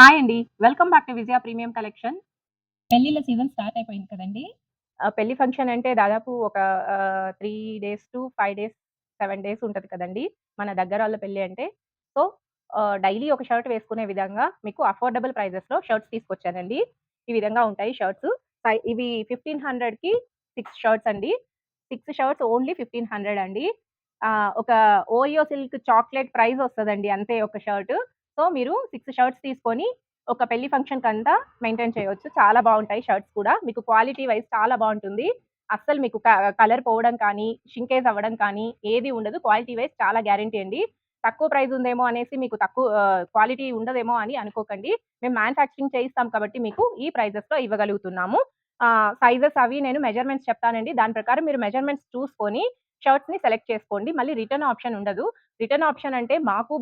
Hi అండి. Welcome back to Vijaya premium collection. పెళ్ళిళ్ళ season start అయిపోయింది కదండీ! పెళ్లి ఫంక్షన్ అంటే దాదాపు ఒక 3 డేస్ టు 5 డేస్, 7 డేస్ ఉంటది కదండీ! మన దగ్గరోళ్ళ పెళ్లి అంటే. సో, డైలీ ఒక షర్ట్ వేసుకునే విధంగా మీకు అఫోర్డబుల్ ప్రైజెస్‌లో షర్ట్స్ తీసుకొచ్చానండి. ఈ విధంగా ఉంటాయి షర్ట్స్. ఇవి 1500కి 6 షర్ట్స్ అండి. 6 షర్ట్స్ ఓన్లీ 1500 అండి. ఒక ఓరియో సిల్క్ చాక్లేట్ ప్రైస్ వస్తదండి అంతే ఒక షర్ట్. సో, మీరు 6 షర్ట్స్ తీసుకొని ఒక పెళ్లి ఫంక్షన్‌కంతా మెయింటైన్ చేయొచ్చు. చాలా బావుంటాయి షర్ట్స్ కూడా. మీకు క్వాలిటీ వైస్ చాలా బావుంటుంది. అస్సలు మీకు కలర్ పోవడం కానీ, షింకేజ్ అవ్వడం కానీ ఏది ఉండదు. క్వాలిటీ వైస్ చాలా గ్యారంటీ అండి. తక్కువ ప్రైస్ ఉందేమో అనేసి మీకు క్వాలిటీ ఉండదేమో అని అనుకోకండి. మేము మ్యానుఫ్యాక్చరింగ్ చేయిస్తాం కాబట్టి మీకు ఈ ప్రైజెస్‌లో ఇవ్వగలుగుతున్నాము. సైజెస్ అవి నేను మెజర్‌మెంట్స్ చెప్తానండి. దాని ప్రకారం మీరు మెజర్‌మెంట్స్ చూసుకొని షర్ట్స్‌ని సెలెక్ట్ చేసుకోండి. మళ్ళీ రిటర్న్ ఆప్షన్ ఉండదు. రిటర్న్ ఆప్షన్ అంటే మాకు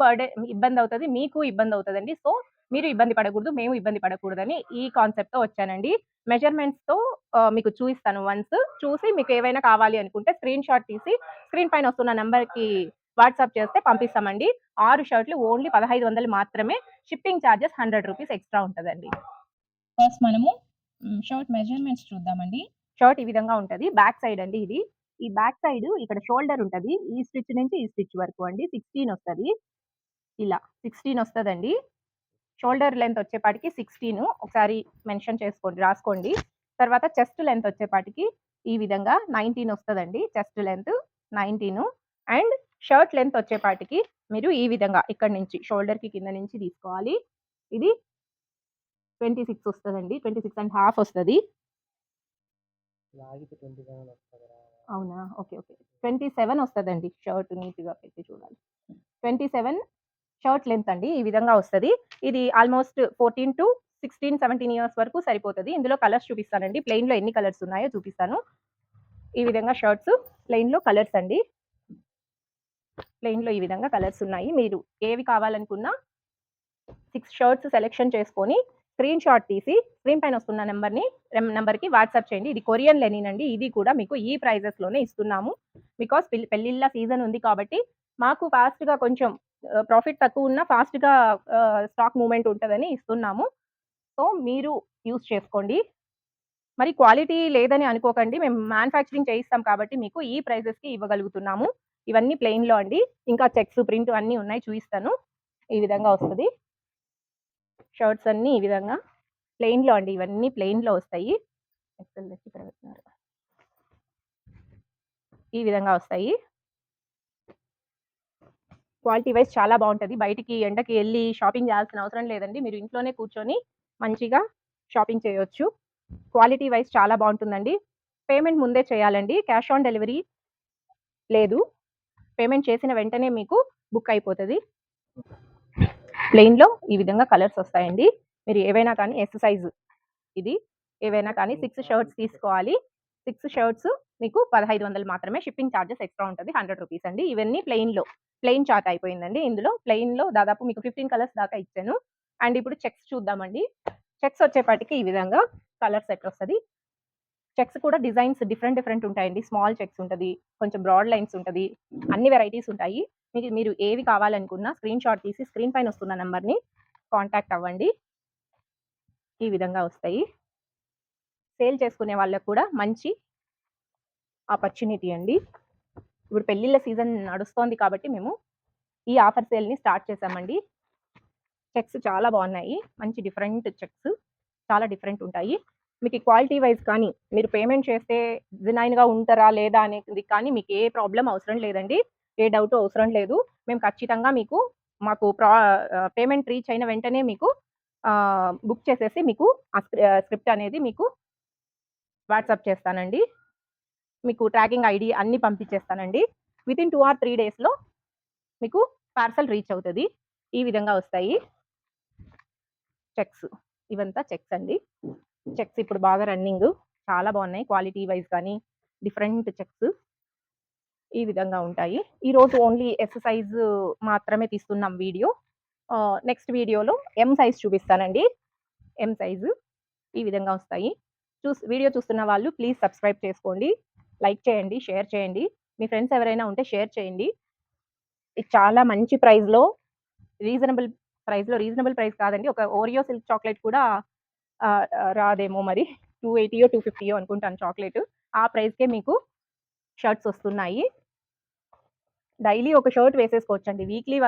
ఇబ్బందవుతది. మీకు ఇబ్బందవుతదండి. సో, మీరు ఇబ్బంది పడకూడదు. మేము ఇబ్బంది పడకూడదని ఈ కాన్సెప్ట్‌తో వచ్చానండి. మెజర్‌మెంట్స్‌తో మీకు చూయిస్తాను వన్స్. చూసి మీకేవైనా కావాలి అనుకుంటే స్క్రీన్‌షాట్ తీసి స్క్రీన్ పైన వస్తున్న నంబర్‌కి వాట్సాప్ చేస్తే పంపిస్తామండి. 6 షర్ట్‌లు ఓన్లీ 1500 మాత్రమే. షిప్పింగ్ చార్జెస్ రూ. 100 ఎక్స్‌ట్రా ఉంటదండి. ఫస్ట్ మనము షర్ట్ మెజర్‌మెంట్స్ చూద్దామండి. షర్ట్ ఈ విధంగా ఉంటది. బ్యాక్ సైడ్ అండి ఇది. ఈ బ్యాక్ సైడ్ ఇక్కడ షోల్డర్ ఉంటది. ఈ స్టిచ్ నుంచి ఈ స్టిచ్ వరకు అండి 16 వస్తది. ఇలా 16 వస్తదండి. షోల్డర్ లెంత్ వచ్చేపాటికి 16 ఒకసారి మెన్షన్ చేసుకోండి, రాసుకోండి. తర్వాత చెస్ట్ లెంత్ వచ్చేపాటికి ఈ విధంగా 19 వస్తదండి. Chest length 19 and shirt length వచ్చేపాటికి మీరు ఈ విధంగా ఇక్కడి నుంచి షోల్డర్‌కి కింద నుంచి తీసుకోవాలి. ఇది 26 వస్తదండి. 26 ½ వస్తది. లాగితే 27 వస్తదిరా. అవునా? ఓకే. ఓకే. 27 వస్తదండి. షర్ట్ నీట్‌గా పెట్టి చూడాలి. 27 షర్ట్ లెంత్ అండి. ఈ విధంగా వస్తది. ఇది ఆల్‌మోస్ట్ 14-16, 17 ఇయర్స్ వరకు సరిపోతది. ఇందులో కలర్స్ చూపిస్తానండి. ప్లెయిన్‌లో ఎన్ని కలర్స్ ఉన్నాయో చూపిస్తాను. ఈ విధంగా షర్ట్స్ ప్లెయిన్‌లో కలర్స్ అండి. ప్లెయిన్‌లో ఈ విధంగా కలర్స్ ఉన్నాయి. మీరు ఏవి కావాలనుకున్నా 6 షర్ట్స్ సెలెక్షన్ చేసుకొని స్క్రీన్‌షాట్ తీసి స్క్రీన్ పైన వస్తున్న నంబర్‌కి వాట్సాప్ చేయండి. ఇది కొరియన్ లెనిన్ అండి. ఇది కూడా మీకు ఈ ప్రైజెస్‌లోనే ఇస్తున్నాము. బికాజ్ పెళ్ళిళ్ళ సీజన్ ఉంది కాబట్టి మాకు ఫాస్ట్‌గా కొంచెం ప్రాఫిట్ తక్కువున్నా ఫాస్ట్‌గా స్టాక్ మూవ్‌మెంట్ ఉంటదని ఇస్తున్నాము. సో, మీరు యూజ్ చేసుకోండి. మరి క్వాలిటీ లేదని అనుకోకండి. మేము మ్యానుఫ్యాక్చరింగ్ చేయిస్తాం కాబట్టి మీకు ఈ ప్రైజెస్‌కి ఇవ్వగలుగుతున్నాము. ఇవన్నీ ప్లెయిన్‌లో అండి. ఇంకా చెక్స్, ప్రింట్ అన్నీ ఉన్నాయి చూయిస్తాను. ఈ విధంగా వస్తది. షర్ట్స్ అన్నీ ఈ విధంగా ప్లెయిన్‌లో అండి. ఇవన్నీ ప్లెయిన్‌లో వస్తాయి. ఎక్సెల్ తెచ్చి ఇక్కడ పెట్టినారు. ఈ విధంగా వస్తాయి. క్వాలిటీ వైస్ చాలా బావుంటది. బయటికి ఎండకి ఎళ్లి షాపింగ్ చేయాల్సిన అవసరం లేదండి. మీరు ఇంట్లోనే కూర్చొని మంచిగా షాపింగ్ చేయొచ్చు. క్వాలిటీ వైస్ చాలా బావుంటుందండి. పేమెంట్ ముందే చేయాలండి. క్యాష్ ఆన్ డెలివరీ లేదు. పేమెంట్ చేసిన వెంటనే మీకు బుక్ అయిపోతది. ప్లెయిన్‌లో ఈ విధంగా కలర్స్ వస్తాయండి. మీరు ఏవైనా కానీ ఎస్ సైజ్ ఇది. ఏవైనా కానీ 6 షర్ట్స్ తీసుకోవాలి. 6 షర్ట్స్ మీకు 1500 మాత్రమే. షిప్పింగ్ చార్జెస్ ఎక్స్‌ట్రా ఉంటది. రూ. 100 అండి. ఇవన్నీ ప్లెయిన్‌లో. ప్లెయిన్ చార్ట్ అయిపోయిందండి. ఇందులో ప్లెయిన్‌లో దాదాపు మీకు 15 కలర్స్ దాకా ఇచ్చాను. అండ్ ఇప్పుడు చెక్స్ చూద్దామండి. చెక్స్ వచ్చేపాటికి ఈ విధంగా కలర్ సెట్ వస్తది. చెక్స్ కూడా డిజైన్స్ డిఫరెంట్ డిఫరెంట్ ఉంటాయండి. స్మాల్ చెక్స్ ఉంటది. కొంచెం బ్రాడ్ లైన్స్ ఉంటది. అన్ని వెరైటీస్ ఉంటాయి. మీరు ఏవి కావాలనుకున్నా స్క్రీన్‌షాట్ తీసి స్క్రీన్ పైన వస్తున్న నంబర్‌ని కాంటాక్ట్ అవ్వండి. ఈ విధంగా వస్తాయి. సేల్ చేసుకునే వాళ్ళకి కూడా మంచి ఆపర్చునిటీ అండి. ఇప్పుడు పెళ్ళిళ్ళ సీజన్ నడుస్తోంది కాబట్టి మేము ఈ ఆఫర్ సేల్‌ని స్టార్ట్ చేశామండి. చెక్స్ చాలా బావున్నాయి. మంచి డిఫరెంట్ చెక్స్. చాలా డిఫరెంట్ ఉంటాయి. మీకు క్వాలిటీ వైస్ కానీ, మీరు పేమెంట్ చేస్తే జెన్యూన్‌గా ఉంటారా? లేదా? అనేది కానీ మీకు ఏ ప్రాబ్లమ్ అవసరం లేదండి. ఏ డౌటు అవసరం లేదు. మేము ఖచ్చితంగా మాకు పేమెంట్ రీచ్ అయిన వెంటనే మీకు బుక్ చేసేసి మీకు స్క్రిప్ట్ అనేది మీకు వాట్సాప్ చేస్తానండి. మీకు ట్రాకింగ్ ఐడీ అన్నీ పంపించేస్తానండి. వితిన్ 2 ఆర్ 3 డేస్‌లో మీకు పార్సెల్ రీచ్ అవుతది. ఈ విధంగా వస్తాయి చెక్స్. ఇవంతా చెక్స్ అండి. చెక్స్ ఇప్పుడు బాగా రన్నింగు. చాలా బావున్నాయి. క్వాలిటీ వైస్ కానీ, డిఫరెంట్ చెక్స్ ఈ విధంగా ఉంటాయి. ఈరోజు ఓన్లీ ఎస్ సైజు మాత్రమే తీస్తున్నాం వీడియో. నెక్స్ట్ వీడియోలో ఎం సైజ్ చూపిస్తానండి. ఎం సైజు ఈ విధంగా వస్తాయి. వీడియో చూస్తున్న వాళ్ళు ప్లీజ్ సబ్స్క్రైబ్ చేసుకోండి. లైక్ చేయండి, షేర్ చేయండి. మీ ఫ్రెండ్స్ ఎవరైనా ఉంటే షేర్ చేయండి. ఇది చాలా మంచి ప్రైస్‌లో రీజనబుల్ ప్రైస్‌లో రీజనబుల్ ప్రైస్ కాదండి. ఒక ఓరియో సిల్క్ చాక్లేట్ కూడా రాదేమో మరి 280 250 అనుకుంటాను చాక్లేట్. ఆ ప్రైస్‌కే మీకు షర్ట్స్ వస్తున్నాయి. డైలీ ఒక షర్ట్ వేసేసుకోవచ్చండి. వీక్లీ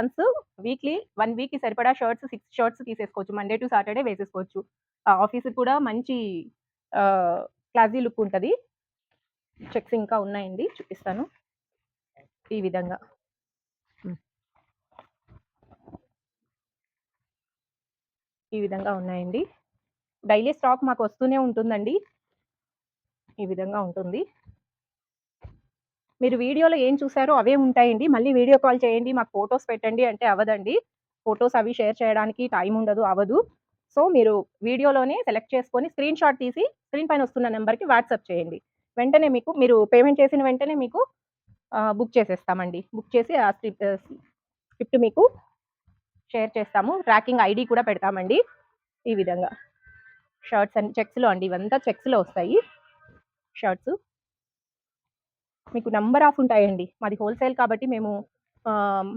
1 వీక్‌కి సరిపడా షర్ట్స్ 6 షర్ట్స్ తీసేసుకోవచ్చు. మండే టు సాటర్‌డే వేసేసుకోవచ్చు. ఆఫీస్‌కి కూడా మంచి క్లాసీ లుక్ ఉంటది. చెక్స్ ఇంకా ఉన్నాయండి. చూపిస్తాను. ఈ విధంగా. హ్మ్. ఈ విధంగా ఉన్నాయండి. డైలీ స్టాక్ మాకు వస్తూనే ఉంటుందండి. ఈ విధంగా ఉంటుంది. మీరు వీడియోలో ఏం చూసారో అవే ఉంటాయండి. మళ్ళీ వీడియో కాల్ చేయండి, మాకు ఫోటోస్ పెట్టండి అంటే అవ్వదండి. ఫోటోస్ అవి షేర్ చేయడానికి టైం ఉండదు, అవ్వదు. సో, మీరు వీడియోలోనే సెలెక్ట్ చేసుకొని స్క్రీన్‌షాట్ తీసి స్క్రీన్ పైన వస్తున్న నంబర్‌కి వాట్సాప్ చేయండి. వెంటనే మీరు పేమెంట్ చేసిన వెంటనే మీకు బుక్ చేసేస్తామండి. బుక్ చేసి ఆ స్క్రిప్ట్ మీకు షేర్ చేస్తాము. ట్రాకింగ్ ఐడీ కూడా పెడతామండి. ఈ విధంగా. షర్ట్స్ అండ్ చెక్స్‌లో అండి. ఇవంతా చెక్స్‌లో వస్తాయి షర్ట్స్. మీకు నంబర్ ఆఫ్ ఉంటాయండి. మాది హోల్‌సేల్ కాబట్టి మేము ఆహ్,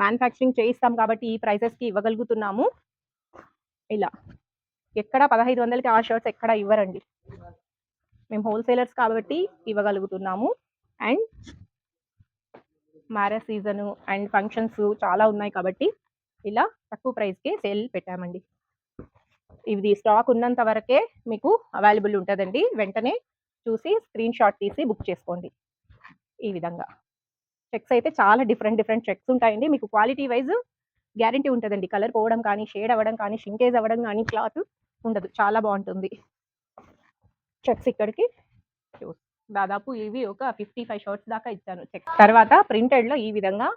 మ్యానుఫ్యాక్చరింగ్ చేయిస్తాం కాబట్టి ఈ ప్రైసెస్‌కి ఇవ్వగలుగుతున్నాము. ఇలా. ఎక్కడ 1500కి ఆ షర్ట్స్ ఎక్కడ ఇవ్వరండి. మేము హోల్‌సేలర్స్ కాబట్టి ఇవ్వగలుగుతున్నాము. And marriage season and functions చాలా ఉన్నాయి కాబట్టి ఇలా తక్కువ ప్రైస్‌కే సేల్ పెట్టామండి. ఇది స్టాక్ ఉన్నంత వరకే మీకు అవైలబుల్ ఉంటదండి. వెంటనే చూసి స్క్రీన్‌షాట్ తీసి బుక్ చేసుకోండి. ఈ విధంగా. చెక్స్ అయితే చాలా డిఫరెంట్ చెక్స్ ఉంటాయండి. మీకు క్వాలిటీ వైస్ గ్యారంటీ ఉంటదండి. కలర్ పోవడం కానీ, షేడ్ అవ్వడం కానీ, షింకేజ్ అవ్వడం కానీ క్లాత్ ఉండదు. చాలా బావుంటుంది. చెక్స్ ఇక్కడికి దాదాపు ఇవి ఒక 55 షర్ట్స్ దాకా ఇచ్చాను చెక్స్. తర్వాత ప్రింటెడ్‌లో ఈ విధంగా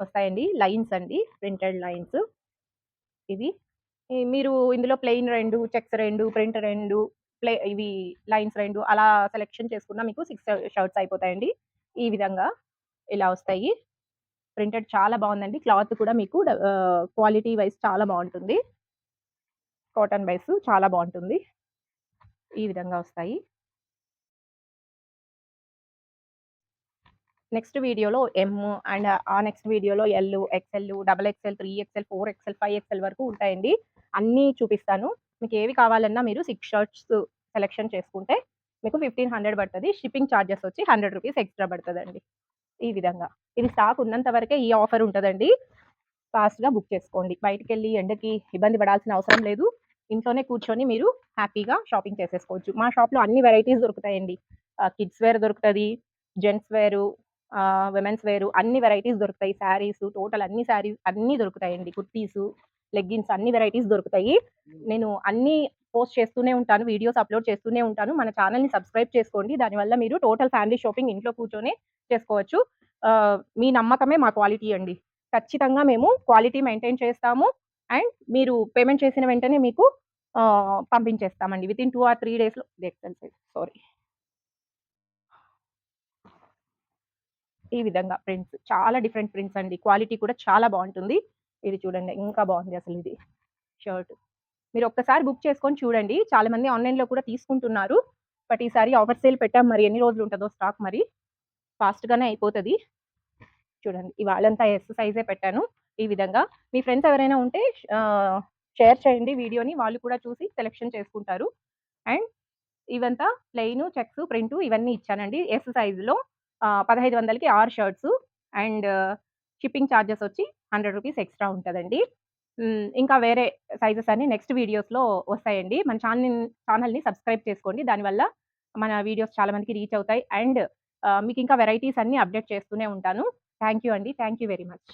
వస్తాయండి. లైన్స్ అండి. ప్రింటెడ్ లైన్స్ ఇవి. మీరు ఇందులో ప్లెయిన్ 2, చెక్స్ 2, ప్రింట్ 2, ఇవి లైన్స్ 2 అలా సెలెక్షన్ చేసుకున్న మీకు 6 షర్ట్స్ అయిపోతాయండి. ఈ విధంగా ఇలా వస్తాయి. ప్రింటెడ్ చాలా బావుందండి. క్లాత్ కూడా మీకు క్వాలిటీ వైస్ చాలా బావుంటుంది. కాటన్ వైస్ చాలా బావుంటుంది. ఈ విధంగా వస్తాయి. నెక్స్ట్ వీడియోలో ఎమ్ అండ్ ఆ నెక్స్ట్ వీడియోలో L, XL, double XL, 3 XL, 4 XL, 5 XL వరకు ఉంటాయండి. అన్నీ చూపిస్తాను. మీకు ఏవి కావాలన్నా మీరు 6 షర్ట్స్ సెలెక్షన్ చేసుకుంటే మీకు 1500 పడతది. షిప్పింగ్ చార్జెస్ వచ్చి రూ. 100 ఎక్స్‌ట్రా పడతదండి. ఈ విధంగా. ఇది స్టాక్ ఉన్నంత వరకే ఈ ఆఫర్ ఉంటదండి. ఫాస్ట్‌గా బుక్ చేసుకోండి. బయటికెళ్ళి ఎండకి ఇబ్బంది పడాల్సిన అవసరం లేదు. ఇంట్లోనే కూర్చొని మీరు హ్యాపీగా షాపింగ్ చేసేసుకోవచ్చు. మా షాప్‌లో అన్ని వెరైటీస్ దొరుకుతాయండి. కిడ్స్ వేర్ దొరుకుతది. జెంట్స్ వేరు, విమెన్స్ వేరు అన్ని వెరైటీస్ దొరుకుతాయి. శారీస్ టోటల్ అన్ని శారీస్ అన్నీ దొరుకుతాయండి. కుర్తీసు, లెగ్గిన్స్ అన్ని వెరైటీస్ దొరుకుతాయి. నేను అన్నీ పోస్ట్ చేస్తూనే ఉంటాను. వీడియోస్ అప్‌లోడ్ చేస్తూనే ఉంటాను. మన ఛానెల్‌ని సబ్స్క్రైబ్ చేసుకోండి. దానివల్ల మీరు టోటల్ ఫ్యామిలీ షాపింగ్ ఇంట్లో కూర్చొనే చేసుకోవచ్చు. మీ నమ్మకమే మా క్వాలిటీ అండి. ఖచ్చితంగా మేము క్వాలిటీ మెయింటైన్ చేస్తాము. అండ్ మీరు పేమెంట్ చేసిన వెంటనే మీకు పంపించేస్తామండి. వితిన్ 2 ఆర్ 3 డేస్‌లో సారీ. ఈ విధంగా ప్రింట్స్. చాలా డిఫరెంట్ ప్రింట్స్ అండి. క్వాలిటీ కూడా చాలా బావుంటుంది. ఇది చూడండి ఇంకా బావుంది అసలిది షర్ట్. మీరు ఒక్కసారి బుక్ చేసుకొని చూడండి. చాలా మంది ఆన్‌లైన్‌లో కూడా తీసుకుంటున్నారు. బట్ ఈసారి ఆఫర్ సేల్ పెట్టాం. మరి ఎన్ని రోజులు ఉంటదో స్టాక్ మరి. ఫాస్ట్‌గానే అయిపోతది. చూడండి. ఇవాళంతా ఎస్ సైజే పెట్టాను. ఈ విధంగా. మీ ఫ్రెండ్స్ ఎవరైనా ఉంటే షేర్ చేయండి వీడియోని. వాళ్ళు కూడా చూసి సెలెక్షన్ చేసుకుంటారు. అండ్ ఇవంతా ప్లెయిను, చెక్స్, ప్రింటు ఇవన్నీ ఇచ్చానండి. ఎస్ సైజ్‌లో 1500కి 6 షర్ట్సు అండ్ షిప్పింగ్ చార్జెస్ వచ్చి రూ. 100 ఎక్స్‌ట్రా ఉంటదండి. ఇంకా వేరే సైజెస్ అన్ని నెక్స్ట్ వీడియోస్‌లో వస్తాయండి. మన ఛానెల్‌ని సబ్స్క్రైబ్ చేసుకోండి. దానివల్ల మన వీడియోస్ చాలా మందికి రీచ్ అవుతాయి. అండ్ మీకింకా వెరైటీస్ అన్నీ అప్డేట్ చేస్తూనే ఉంటాను. థాంక్ యూ అండి. Thank you very much.